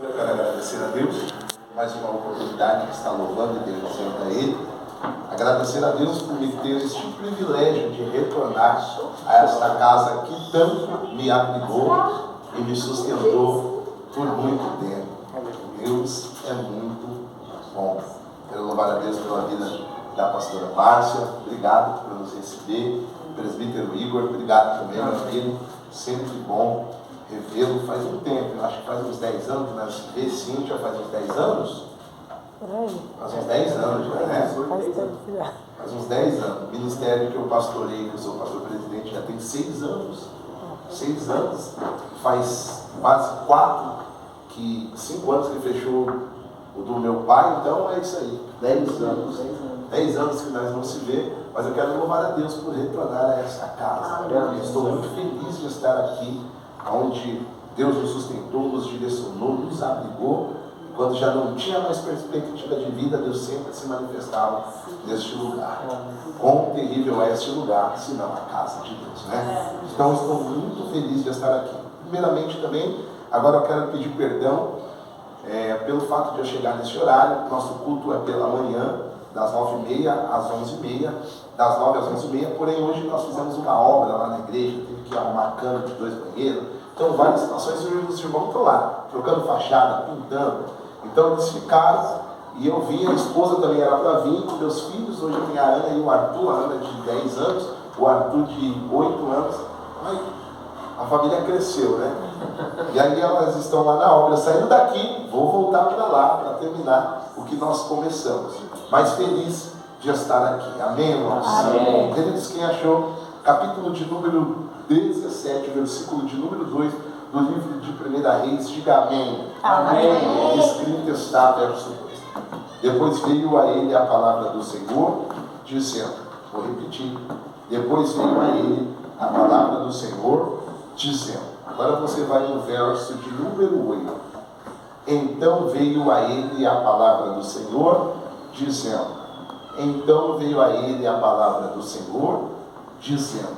Eu quero agradecer a Deus mais uma oportunidade de estar louvando e bendizendo a Ele. Agradecer a Deus por me ter este privilégio de retornar a esta casa que tanto me abrigou e me sustentou por muito tempo. Deus é muito bom. Quero louvar a Deus pela vida da pastora Márcia. Obrigado por nos receber. Presbítero Igor, obrigado também, meu filho. Sempre bom revê-lo. Faz um tempo, eu acho que faz uns 10 anos, mas ver Cíntia faz uns 10 anos. Faz uns 10 anos, né? Faz uns 10 anos. O ministério que eu pastorei, que eu sou pastor presidente, já tem 6 anos. 6 anos. Faz quase 5 anos que fechou o do meu pai, então é isso aí. 10 anos. 10 anos que nós não se vê, mas eu quero louvar a Deus por retornar a essa casa. Estou muito feliz de estar aqui, onde Deus nos sustentou, nos direcionou, nos abrigou. Quando já não tinha mais perspectiva de vida, Deus sempre se manifestava neste lugar. Quão terrível é este lugar, se não a casa de Deus, né? Então estou muito feliz de estar aqui. Primeiramente também, agora eu quero pedir perdão pelo fato de eu chegar nesse horário. Nosso culto é pela manhã, das 9h30 às 11h30, das 9 às 11h30, porém hoje nós fizemos uma obra lá na igreja, tive que arrumar cano de 2 banheiros, então várias situações, os irmãos estão lá, trocando fachada, pintando, então eles ficaram, e eu vi, a esposa também era para vir, com meus filhos, hoje tem a Ana e o Arthur, a Ana de 10 anos, o Arthur de 8 anos, a família cresceu, né? E aí elas estão lá na obra, saindo daqui, vou voltar para lá, para terminar o que nós começamos. Mas feliz de estar aqui. Amém, irmãos? Amém. Queridos, quem achou capítulo de número 17, versículo de número 2 do livro de 1 Reis, diga amém. Amém. Escrito está, verso 2. Depois veio a ele a palavra do Senhor, dizendo, vou repetir, depois veio a ele a palavra do Senhor, dizendo, agora você vai no verso de número 8. Então veio a ele a palavra do Senhor, dizendo, então veio a ele a palavra do Senhor, dizendo,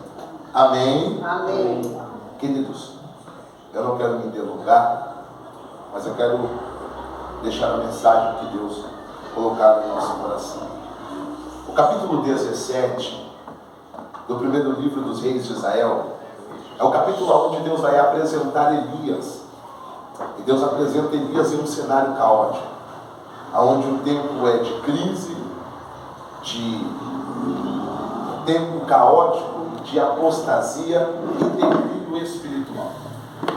amém? Amém. Queridos, eu não quero me delongar, mas eu quero deixar a mensagem que Deus colocar no nosso coração. O capítulo 17 do primeiro livro dos reis de Israel é o capítulo onde Deus vai apresentar Elias. E Deus apresenta Elias em um cenário caótico, onde o tempo é de crise, de tempo caótico, de apostasia e declínio espiritual.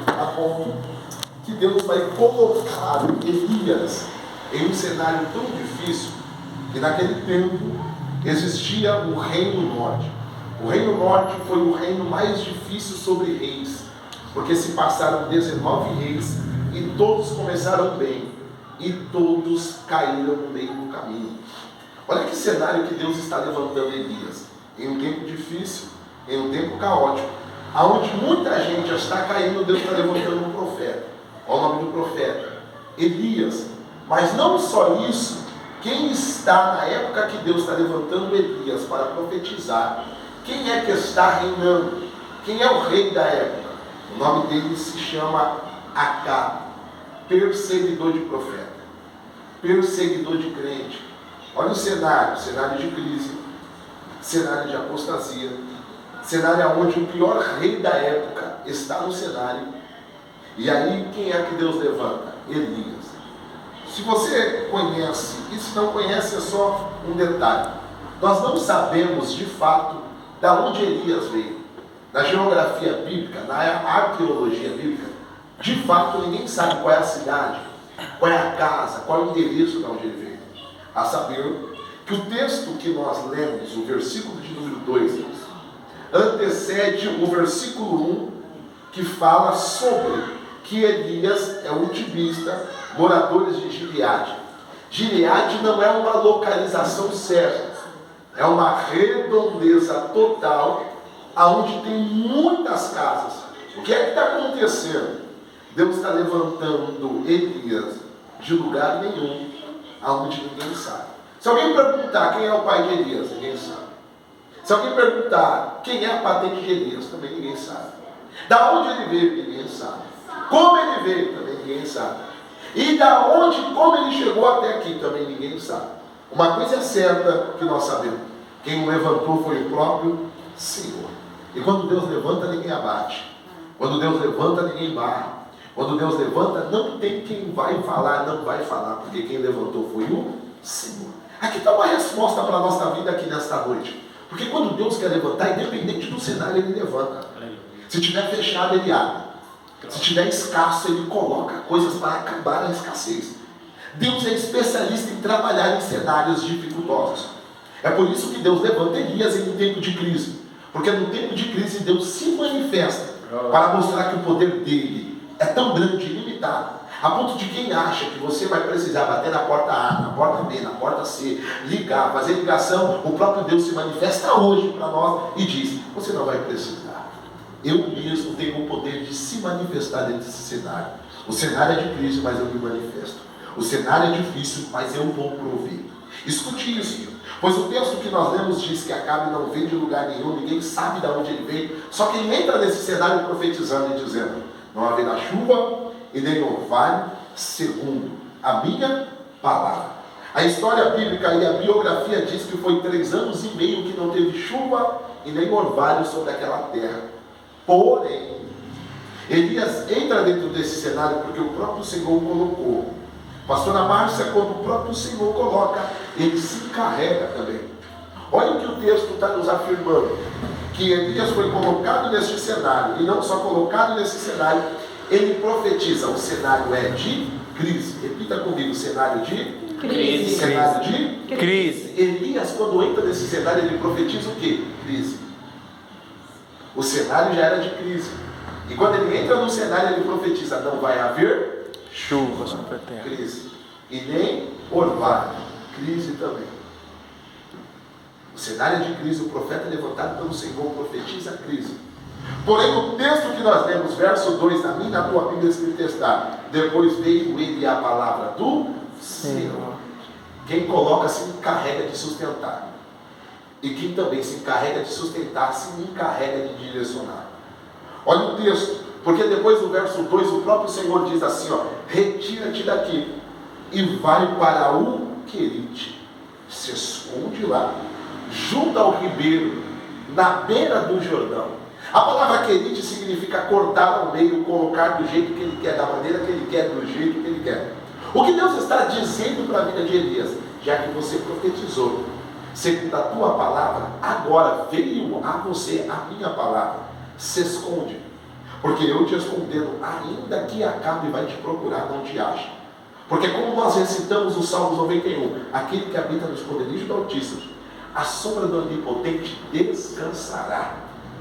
A ponto que Deus vai colocar Elias em um cenário tão difícil que naquele tempo existia o Reino Norte. O Reino Norte foi o reino mais difícil sobre reis, porque se passaram 19 reis e todos começaram bem e todos caíram no meio do caminho. Olha que cenário que Deus está levantando Elias, em um tempo difícil, em um tempo caótico, aonde muita gente já está caindo. Deus está levantando um profeta. Olha o nome do profeta, Elias. Mas não só isso, quem está na época que Deus está levantando Elias para profetizar, quem é que está reinando? Quem é o rei da época? O nome dele se chama Acabe, perseguidor de profeta, perseguidor de crente. Olha o cenário de crise, cenário de apostasia, cenário onde o pior rei da época está no cenário. E aí quem é que Deus levanta? Elias. Se você conhece, e se não conhece é só um detalhe, nós não sabemos de fato de onde Elias veio. Na geografia bíblica, na arqueologia bíblica, de fato ninguém sabe qual é a cidade, qual é a casa, qual é o endereço de onde ele veio. A saber que o texto que nós lemos, o versículo de número 2, antecede o versículo 1, que fala sobre que Elias é um tibista, moradores de Gileade. Gileade não é uma localização certa, é uma redondeza total, aonde tem muitas casas. O que é que está acontecendo? Deus está levantando Elias de lugar nenhum, aonde ninguém sabe. Se alguém perguntar quem é o pai de Elias, ninguém sabe. Se alguém perguntar quem é a patente de Elias, também ninguém sabe. Da onde ele veio, ninguém sabe. Como ele veio, também ninguém sabe. E da onde, como ele chegou até aqui, também ninguém sabe. Uma coisa é certa que nós sabemos: quem o levantou foi o próprio Senhor. E quando Deus levanta, ninguém abate. Quando Deus levanta, ninguém barra. Quando Deus levanta, não tem quem vai falar, não vai falar, porque quem levantou foi o Senhor. Aqui está uma resposta para a nossa vida aqui nesta noite. Porque quando Deus quer levantar, independente do cenário, Ele levanta. Se estiver fechado, Ele abre. Se estiver escasso, Ele coloca coisas para acabar a escassez. Deus é especialista em trabalhar em cenários dificultosos. É por isso que Deus levanta Elias em um tempo de crise. Porque no tempo de crise, Deus se manifesta para mostrar que o poder dele é tão grande e ilimitado, a ponto de quem acha que você vai precisar bater na porta A, na porta B, na porta C, ligar, fazer ligação, o próprio Deus se manifesta hoje para nós e diz: você não vai precisar. Eu mesmo tenho o poder de se manifestar dentro desse cenário. O cenário é de crise, mas eu me manifesto. O cenário é difícil, mas eu vou prover. Escute isso, pois o texto que nós lemos diz que Acabe não vem de lugar nenhum, ninguém sabe de onde ele veio, só que ele entra nesse cenário profetizando e dizendo: não haverá chuva e nem orvalho, segundo a minha palavra. A história bíblica e a biografia diz que foi 3 anos e meio que não teve chuva e nem orvalho sobre aquela terra. Porém, Elias entra dentro desse cenário porque o próprio Senhor colocou. Pastora Márcia, quando o próprio Senhor coloca, ele se encarrega também. Olha o que o texto está nos afirmando: que Elias foi colocado nesse cenário, e não só colocado nesse cenário, ele profetiza. O cenário é de crise. Repita comigo: cenário de crise. Cenário de crise. Elias, quando entra nesse cenário, ele profetiza o quê? Crise. O cenário já era de crise. E quando ele entra no cenário, ele profetiza: não vai haver chuva sobre a terra, crise, e nem orvalho, crise também. O cenário de crise, o profeta levantado pelo Senhor profetiza a crise. Porém, o texto que nós lemos, verso 2, na minha, na tua Bíblia escrita está: depois veio ele a palavra do Senhor. Quem coloca se encarrega de sustentar, e quem também se encarrega de sustentar se encarrega de direcionar. Olha o texto, porque depois do verso 2 o próprio Senhor diz assim: ó, retira-te daqui e vai para o Querite, se esconde lá, junto ao ribeiro, na beira do Jordão. A palavra Querite significa cortar ao meio, colocar do jeito que ele quer, da maneira que ele quer, do jeito que ele quer. O que Deus está dizendo para a vida de Elias: já que você profetizou, segundo a tua palavra, agora veio a você a minha palavra, se esconde. Porque eu te escondendo, ainda que Acabe vai te procurar, não te acha. Porque como nós recitamos o Salmo 91, aquele que habita no esconderijo do Altíssimo, a sombra do Onipotente descansará.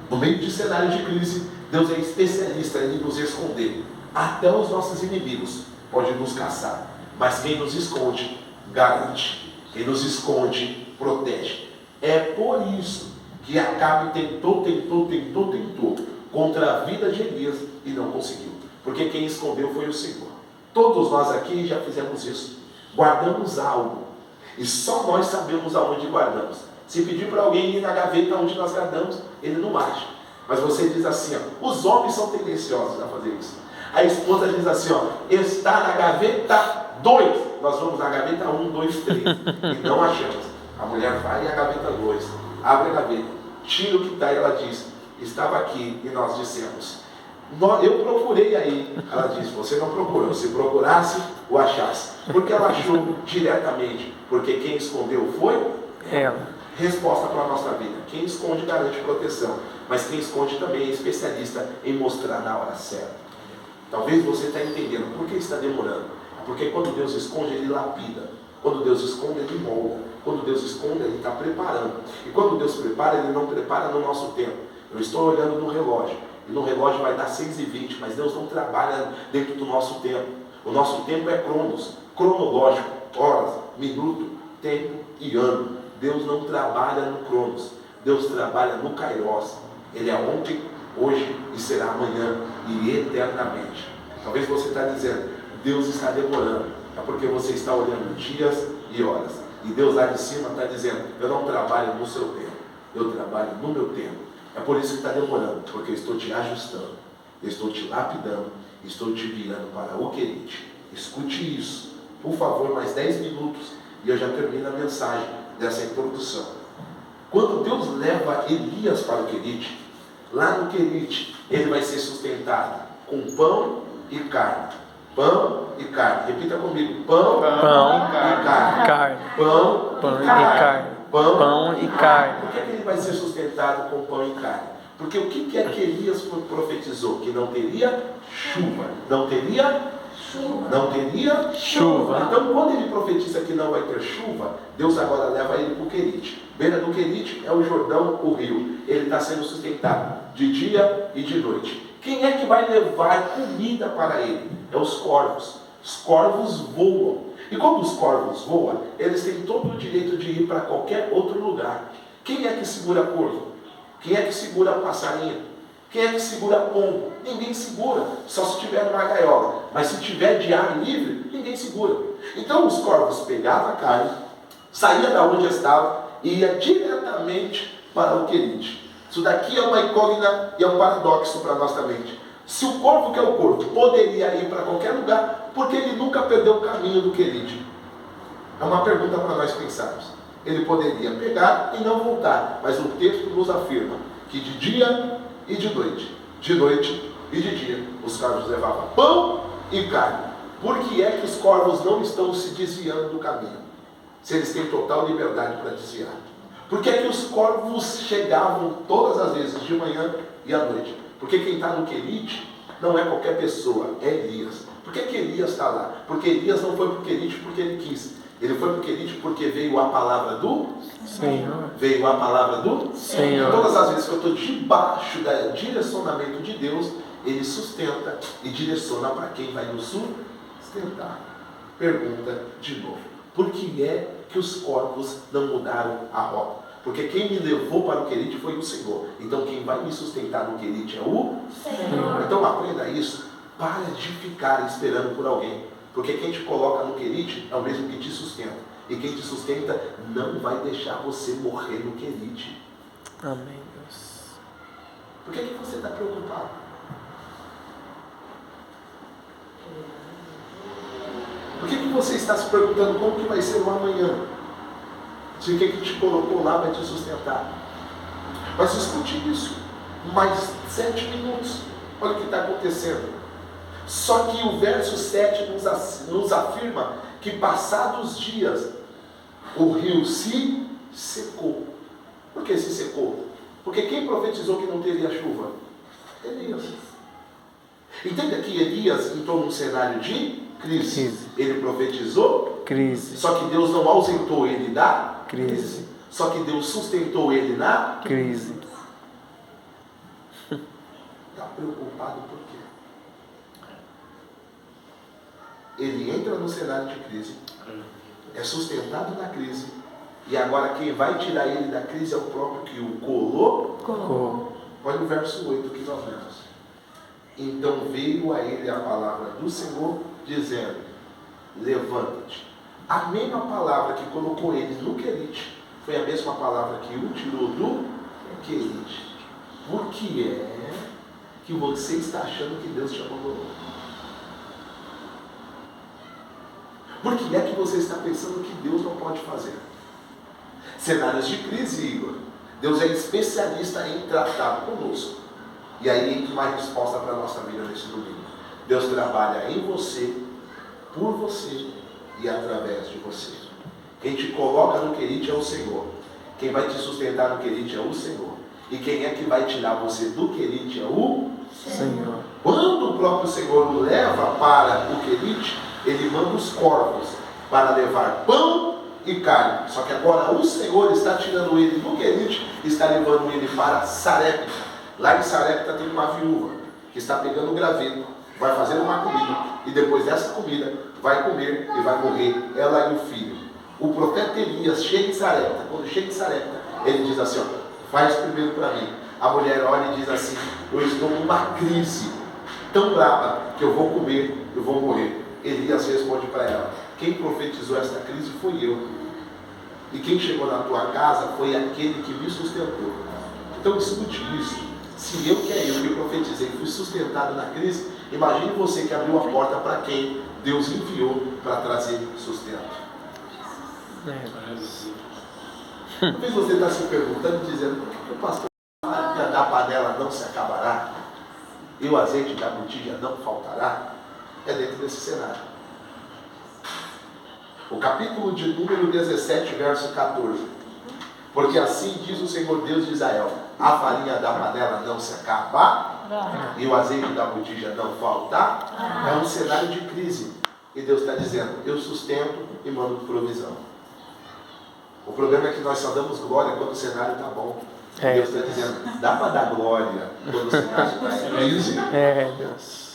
No meio de cenário de crise, Deus é especialista em nos esconder. Até os nossos inimigos podem nos caçar, mas quem nos esconde, garante. Quem nos esconde, protege. É por isso que Acabe tentou contra a vida de Elias e não conseguiu, porque quem escondeu foi o Senhor. Todos nós aqui já fizemos isso, guardamos algo, e só nós sabemos aonde guardamos. Se pedir para alguém ir na gaveta onde nós guardamos, ele não acha. Mas você diz assim, ó, os homens são tendenciosos a fazer isso. A esposa diz assim, ó, está na gaveta 2, nós vamos na gaveta 1, 2, 3, e não achamos. A mulher vai e a gaveta 2, abre a gaveta, tira o que está e ela diz: estava aqui. E nós dissemos: eu procurei aí. Ela disse: você não procurou, se procurasse, o achasse. Porque ela achou diretamente, porque quem escondeu foi ela. Resposta para a nossa vida: quem esconde garante proteção, mas quem esconde também é especialista em mostrar na hora certa. Talvez você está entendendo por que está demorando. Porque quando Deus esconde, Ele lapida. Quando Deus esconde, Ele molda. Quando Deus esconde, Ele está preparando. E quando Deus prepara, Ele não prepara no nosso tempo. Eu estou olhando no relógio, e no relógio vai dar 6h20, mas Deus não trabalha dentro do nosso tempo. O nosso tempo é cronos, cronológico, horas, minuto, tempo e ano. Deus não trabalha no cronos, Deus trabalha no kairos. Ele é ontem, hoje e será amanhã e eternamente. Talvez você está dizendo: Deus está demorando. É porque você está olhando dias e horas. E Deus lá de cima está dizendo: eu não trabalho no seu tempo, eu trabalho no meu tempo. É por isso que está demorando, porque eu estou te ajustando, eu estou te lapidando, estou te virando para o Querite. Escute isso. Por favor, mais 10 minutos e eu já termino a mensagem dessa introdução. Quando Deus leva Elias para o Querite, lá no Querite, ele vai ser sustentado com pão e carne. Pão e carne. Repita comigo. Pão e carne. Carne. Pão Pão e e carne. carne. Pão e carne. Por que ele vai ser sustentado com pão e carne? Porque o que é que Elias profetizou? Que não teria chuva. Não teria chuva. Não teria Chuva. Então, quando ele profetiza que não vai ter chuva, Deus agora leva ele para o Querite. Beira do Querite é o Jordão, o rio. Ele está sendo sustentado de dia e de noite. Quem é que vai levar comida para ele? É os corvos. Os corvos voam. E quando os corvos voam, eles têm todo o direito de ir para qualquer outro lugar. Quem é que segura corvo? Quem é que segura passarinho? Quem é que segura pombo? Ninguém segura, só se tiver numa gaiola. Mas se tiver de ar livre, ninguém segura. Então os corvos pegavam a carne, saía da onde estava e ia diretamente para o Querite. Isso daqui é uma incógnita e é um paradoxo para a nossa mente. Se o corvo, que é o corvo, poderia ir para qualquer lugar, porque ele nunca perdeu o caminho do Querite? É uma pergunta para nós pensarmos. Ele poderia pegar e não voltar, mas o texto nos afirma que de dia e de noite e de dia, os corvos levavam pão e carne. Por que é que os corvos não estão se desviando do caminho, se eles têm total liberdade para desviar? Por que é que os corvos chegavam todas as vezes, de manhã e à noite? Porque quem está no Querite não é qualquer pessoa, é Elias. Por que que Elias está lá? Porque Elias não foi para o Querite porque ele quis. Ele foi para o Querite porque veio a palavra do Senhor. Veio a palavra do Senhor. Todas as vezes que eu estou debaixo do direcionamento de Deus, Ele sustenta e direciona para quem vai nos sustentar. Pergunta de novo: por que é que os corvos não mudaram a rota? Porque quem me levou para o Querite foi o Senhor. Então quem vai me sustentar no Querite é o Senhor. Então aprenda isso. Para de ficar esperando por alguém. Porque quem te coloca no Querite é o mesmo que te sustenta. E quem te sustenta não vai deixar você morrer no Querite. Amém, Deus. Por que você está preocupado? Por que você está se perguntando como que vai ser o amanhã? Se quem que te colocou lá vai te sustentar. Mas escute isso. Mais 7 minutos. Olha o que está acontecendo. Só que o verso 7 nos afirma que passados dias o rio se secou. Por que se secou? Porque quem profetizou que não teria chuva? Elias. Entenda que Elias entrou num cenário de crise. Ele profetizou crise. Só que Deus não ausentou ele da crise. Só que Deus sustentou ele na crise. Está preocupado por quê? Ele entra no cenário de crise, é sustentado na crise, e agora quem vai tirar ele da crise é o próprio que o colocou. Olha o verso 8 que nós lemos. Então veio a ele a palavra do Senhor, dizendo: levanta-te. A mesma palavra que colocou ele no Querite foi a mesma palavra que o tirou do Querite. Por que é que você está achando que Deus te abandonou? Por que é que você está pensando que Deus não pode fazer? Cenários de crise, Igor. Deus é especialista em tratar conosco. E aí entra uma resposta para a nossa vida nesse domingo. Deus trabalha em você, por você e através de você. Quem te coloca no Querite é o Senhor. Quem vai te sustentar no Querite é o Senhor. E quem é que vai tirar você do Querite é o Senhor. Quando o próprio Senhor o leva para o Querite, Ele manda os corvos para levar pão e carne. Só que agora o Senhor está tirando ele do Querite e está levando ele para Sarepta. Lá em Sarepta tem uma viúva que está pegando o graveto, vai fazer uma comida, e depois dessa comida vai comer e vai morrer, ela e o filho. O profeta Elias chega em Sarepta. Quando chega em Sarepta, ele diz assim: ó, faz primeiro para mim. A mulher olha e diz assim: eu estou numa crise tão brava que eu vou comer, eu vou morrer. Elias responde para ela: quem profetizou esta crise foi eu, e quem chegou na tua casa foi aquele que me sustentou. Então escute isso. Se eu que profetizei fui sustentado na crise, imagine você que abriu a porta para quem Deus enviou para trazer sustento. Talvez você está se perguntando, dizendo, por que o pastor fala que da panela não se acabará e o azeite da botija não faltará? É dentro desse cenário. O capítulo de número 17, verso 14. Porque assim diz o Senhor Deus de Israel: a farinha da panela não se acabar e o azeite da botija não faltar. É um cenário de crise. E Deus está dizendo: eu sustento e mando provisão. O problema é que nós só damos glória quando o cenário está bom. Deus está dizendo: dá para dar glória quando o cenário está em crise? Deus.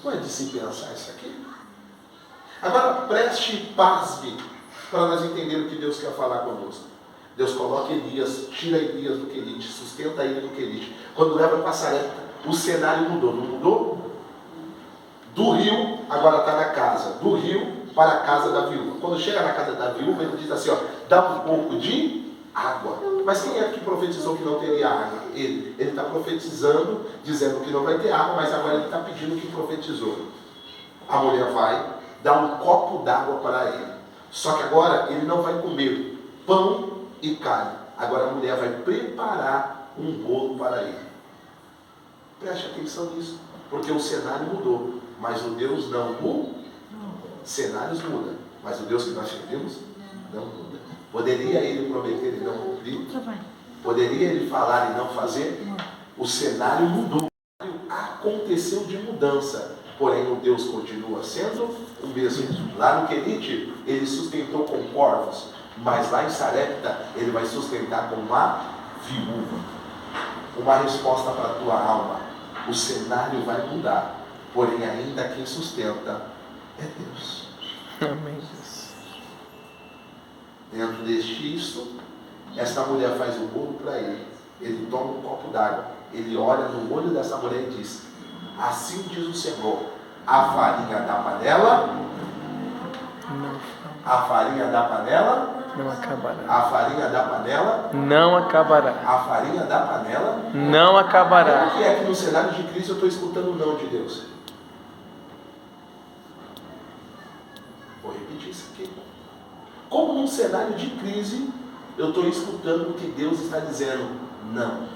Pode se pensar isso aqui? Agora preste pasme para nós entendermos o que Deus quer falar conosco. Deus coloca Elias, tira Elias do Querite, sustenta ele no Querite. Quando leva para Sarepta, o cenário mudou, não mudou? Do rio, agora está na casa. Do rio para a casa da viúva. Quando chega na casa da viúva, ele diz assim, dá um pouco de água. Mas quem é que profetizou que não teria água? Ele está profetizando, dizendo que não vai ter água, mas agora ele está pedindo que profetizou. A mulher vai dar um copo d'água para ele. Só que agora ele não vai comer pão e carne. Agora a mulher vai preparar um bolo para ele. Preste atenção nisso, porque o cenário mudou, mas o Deus não muda. Cenários mudam, mas o Deus que nós servimos não muda. Poderia ele prometer e não cumprir? Poderia ele falar e não fazer? O cenário mudou. Aconteceu de mudança, porém o Deus continua sendo o mesmo. Lá no Querite, ele sustentou com corvos, mas lá em Sarepta, ele vai sustentar com uma viúva. Uma resposta para a tua alma. O cenário vai mudar, porém ainda quem sustenta é Deus. Amém, Deus. Dentro deste isto, esta mulher faz o bolo para ele. Ele toma um copo d'água. Ele olha no olho dessa mulher e diz: assim diz o Senhor, a farinha da panela não acabará. A farinha da panela Não acabará. A farinha da panela Não acabará. Por que é que no cenário de crise eu estou escutando o não de Deus? Vou repetir isso aqui. Como num cenário de crise eu estou escutando o que Deus está dizendo? Não.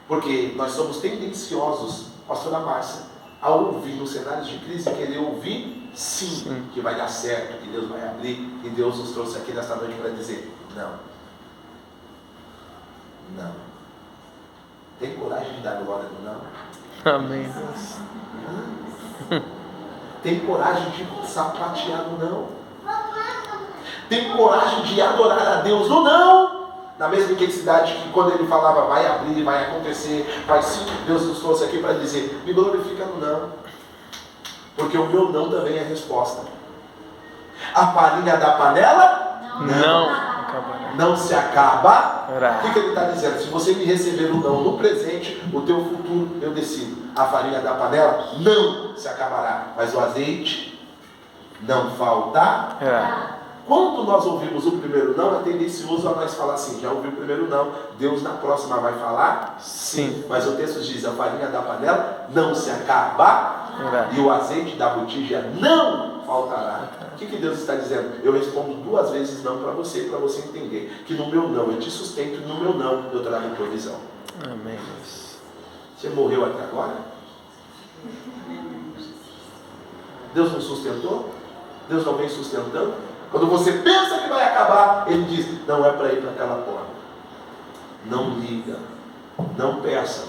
Porque nós somos tendenciosos, pastora Márcia, a ouvir nos cenários de crise, querer ouvir sim, que vai dar certo, que Deus vai abrir, e Deus nos trouxe aqui nesta noite para dizer não. Não. Tem coragem de dar glória no não? Amém, Deus. Tem coragem de sapatear no não? Tem coragem de adorar a Deus no não? Na mesma intensidade que quando ele falava vai abrir, vai acontecer, vai sim, Deus nos trouxe aqui para dizer, me glorifica no não. Porque o meu não também é resposta. A farinha da panela Não acabará. não se acaba. O que ele está dizendo? Se você me receber o não no presente, o teu futuro eu decido. A farinha da panela não se acabará, mas o azeite não faltará. Quando nós ouvimos o primeiro não, é tendencioso a nós falar assim, já ouvi o primeiro não, Deus na próxima vai falar sim. Mas o texto diz, a farinha da panela não se acabará e o azeite da botija não faltará. O que Deus está dizendo? Eu respondo 2 vezes não para você entender que no meu não eu te sustento e no meu não eu trago provisão. Amém. Você morreu até agora? Deus não sustentou? Deus não vem sustentando? Quando você pensa que vai acabar, ele diz, não é para ir para aquela porta. Não liga, não peça,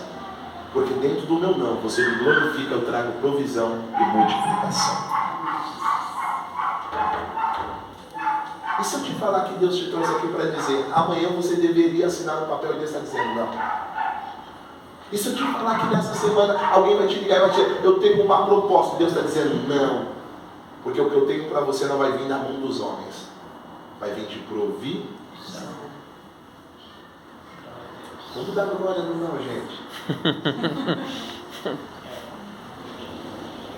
porque dentro do meu não, você me glorifica, eu trago provisão e multiplicação. E se eu te falar que Deus te trouxe aqui para dizer, amanhã você deveria assinar um papel e Deus está dizendo não? E se eu te falar que nessa semana alguém vai te ligar e vai dizer, eu tenho uma proposta, Deus está dizendo não? Porque o que eu tenho para você não vai vir na mão dos homens, vai vir de provisão. Vamos dar glória no não, gente.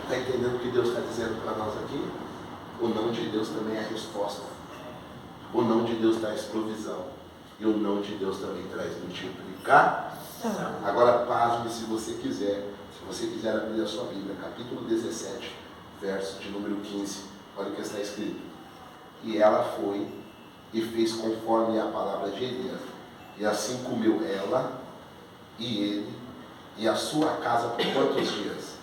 Está entendendo o que Deus está dizendo para nós aqui? O não de Deus também é a resposta. O não de Deus traz provisão. E o não de Deus também traz multiplicar. Agora pasme se você quiser. Se você quiser abrir a sua Bíblia, capítulo 17, verso de número 15, olha o que está escrito. E ela foi e fez conforme a palavra de Elias, e assim comeu ela e ele e a sua casa por quantos dias?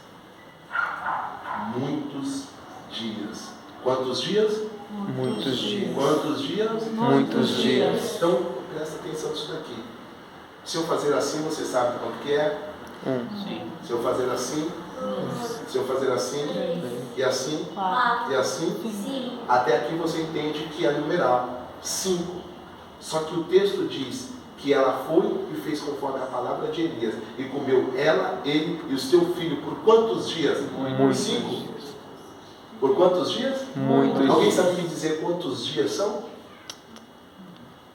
Muitos dias. Quantos dias? Muitos dias. Quantos dias? Muitos dias. Então, presta atenção nisso daqui. Se eu fazer assim, você sabe quanto que é? Se eu fazer assim, se eu fazer assim, e assim, e assim, até aqui você entende que é numeral 5. Só que o texto diz que ela foi e fez conforme a palavra de Elias, e comeu ela, ele e o seu filho por quantos dias? Por 5. Por quantos dias? Muitos. Alguém sabe me dizer quantos dias são?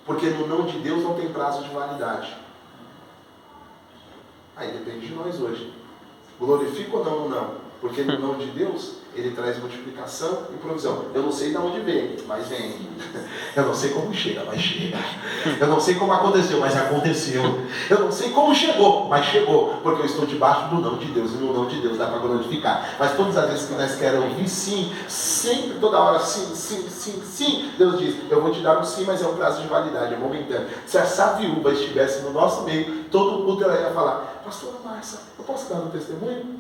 Porque no não de Deus não tem prazo de validade. Aí depende de nós hoje. Glorifica ou não, não? Porque no não de Deus, Ele traz multiplicação e provisão. Eu não sei de onde vem, mas vem. Eu não sei como chega, mas chega. Eu não sei como aconteceu, mas aconteceu. Eu não sei como chegou, mas chegou. Porque eu estou debaixo do não de Deus. E no não de Deus dá para glorificar. Mas todas as vezes que nós queremos ouvir sim, sempre, toda hora sim, sim, sim, sim, Deus diz, eu vou te dar um sim, mas é um prazo de validade, é momentâneo. Se essa viúva estivesse no nosso meio, todo mundo ela ia falar, pastora Márcia, eu posso dar um testemunho?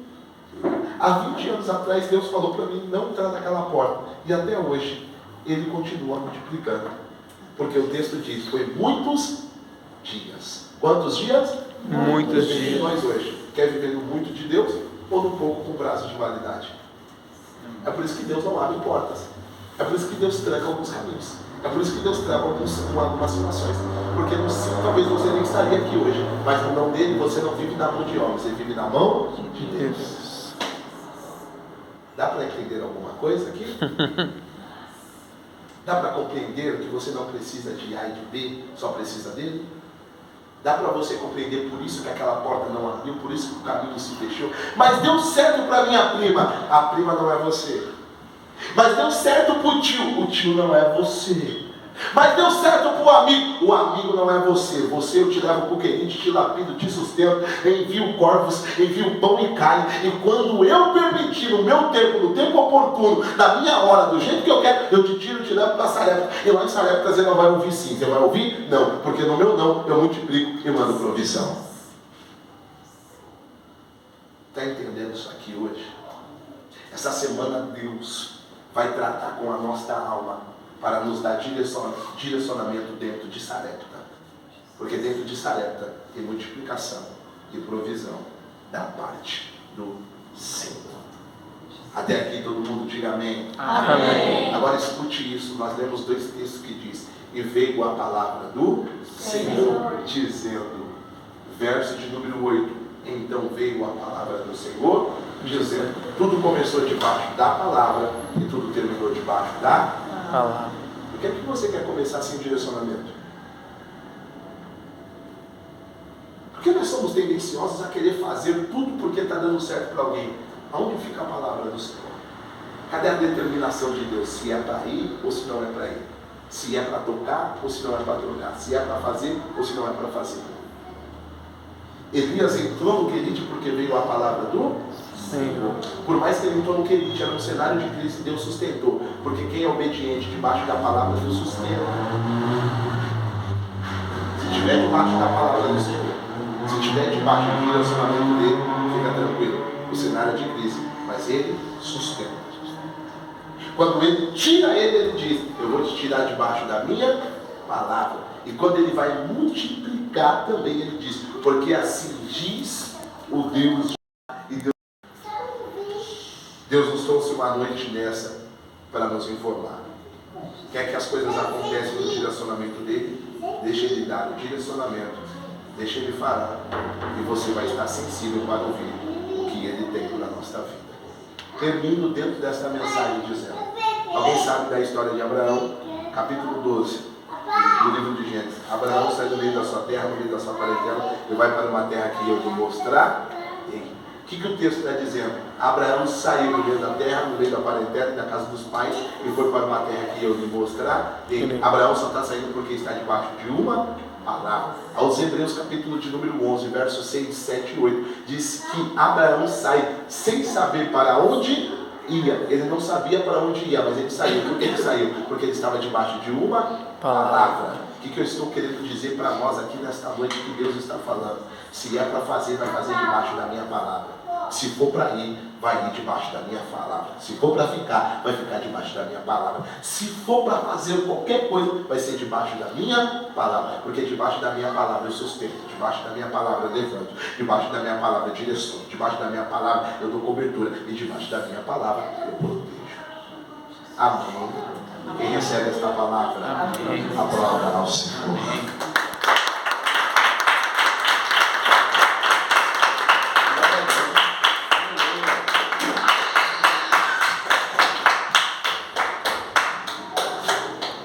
Há 20 anos atrás Deus falou para mim não entrar naquela porta. E até hoje Ele continua multiplicando. Porque o texto diz, foi muitos dias. Quantos dias? Muitos dias. E nós hoje, quer viver no muito de Deus ou no pouco com prazo de validade? É por isso que Deus não abre portas. É por isso que Deus tranca alguns caminhos. É por isso que Deus trava algumas situações. Porque no sim talvez você nem estaria aqui hoje. Mas no não dele você não vive na mão de homem, você vive na mão de Deus. Dá para entender alguma coisa aqui? Dá para compreender que você não precisa de A e de B, só precisa dele? Dá para você compreender por isso que aquela porta não abriu, por isso que o caminho se fechou? Mas deu certo para minha prima. A prima não é você. Mas deu certo para o tio não é você. Mas deu certo para o amigo não é você. Você eu te levo para o querido, te lapido, te sustento, envio corvos, envio pão e carne. E quando eu permitir, no meu tempo, no tempo oportuno, na minha hora, do jeito que eu quero, eu te tiro, te levo para Sarepta. E lá em Sarepta você não vai ouvir sim. Você vai ouvir? Não. Porque no meu não, eu multiplico e mando provisão. Está entendendo isso aqui hoje? Essa semana Deus vai tratar com a nossa alma para nos dar direcionamento dentro de Sarepta. Porque dentro de Sarepta tem multiplicação e provisão da parte do Senhor. Até aqui todo mundo diga amém. Amém. Agora escute isso, nós lemos 2 textos que diz, e veio a palavra do Senhor dizendo, verso de número 8, então veio a palavra do Senhor dizendo, tudo começou debaixo da palavra e tudo terminou debaixo da palavra. Por que é que você quer começar sem direcionamento? Porque nós somos tendenciosos a querer fazer tudo porque está dando certo para alguém. Aonde fica a palavra do Senhor? Cadê a determinação de Deus? Se é para ir ou se não é para ir? Se é para tocar ou se não é para tocar? Se é para fazer ou se não é para fazer? Elias entrou no Querite porque veio a palavra do Senhor. Por mais que ele entrou no Querite, era um cenário de crise, Deus sustentou. Porque quem é obediente debaixo da palavra, Deus sustenta. Se estiver debaixo da palavra do Senhor, se estiver debaixo do relacionamento dele, fica tranquilo. O cenário é de crise, mas ele sustenta. Quando ele tira ele diz, eu vou te tirar debaixo da minha palavra. E quando ele vai multiplicar também, ele diz, porque assim diz o Deus de Deus nos trouxe uma noite nessa para nos informar. Quer que as coisas aconteçam no direcionamento dele? Deixa ele dar o direcionamento, deixa ele falar, e você vai estar sensível para ouvir o que ele tem para a nossa vida. Termino dentro desta mensagem dizendo, alguém sabe da história de Abraão? Capítulo 12 do livro de Gênesis. Abraão sai do meio da sua terra, no meio da sua parentela, e vai para uma terra que eu vou mostrar. O que o texto está dizendo? Abraão saiu do meio da terra, no meio da parentela, da casa dos pais, e foi para uma terra que eu lhe mostrar. E Abraão só está saindo porque está debaixo de uma palavra. Aos Hebreus, capítulo de número 11, versos 6, 7 e 8, diz que Abraão sai sem saber para onde ia. Ele não sabia para onde ia, mas ele saiu. Por que ele saiu? Porque ele estava debaixo de uma palavra. O que eu estou querendo dizer para nós aqui nesta noite que Deus está falando? Se é para fazer, vai fazer debaixo da minha palavra. Se for para ir, vai ir debaixo da minha palavra. Se for para ficar, vai ficar debaixo da minha palavra. Se for para fazer qualquer coisa, vai ser debaixo da minha palavra. Porque debaixo da minha palavra eu sustento, debaixo da minha palavra eu levanto, debaixo da minha palavra eu direciono, debaixo da minha palavra eu dou cobertura e debaixo da minha palavra eu protejo. Amém. Quem recebe esta palavra, aplauda ao Senhor.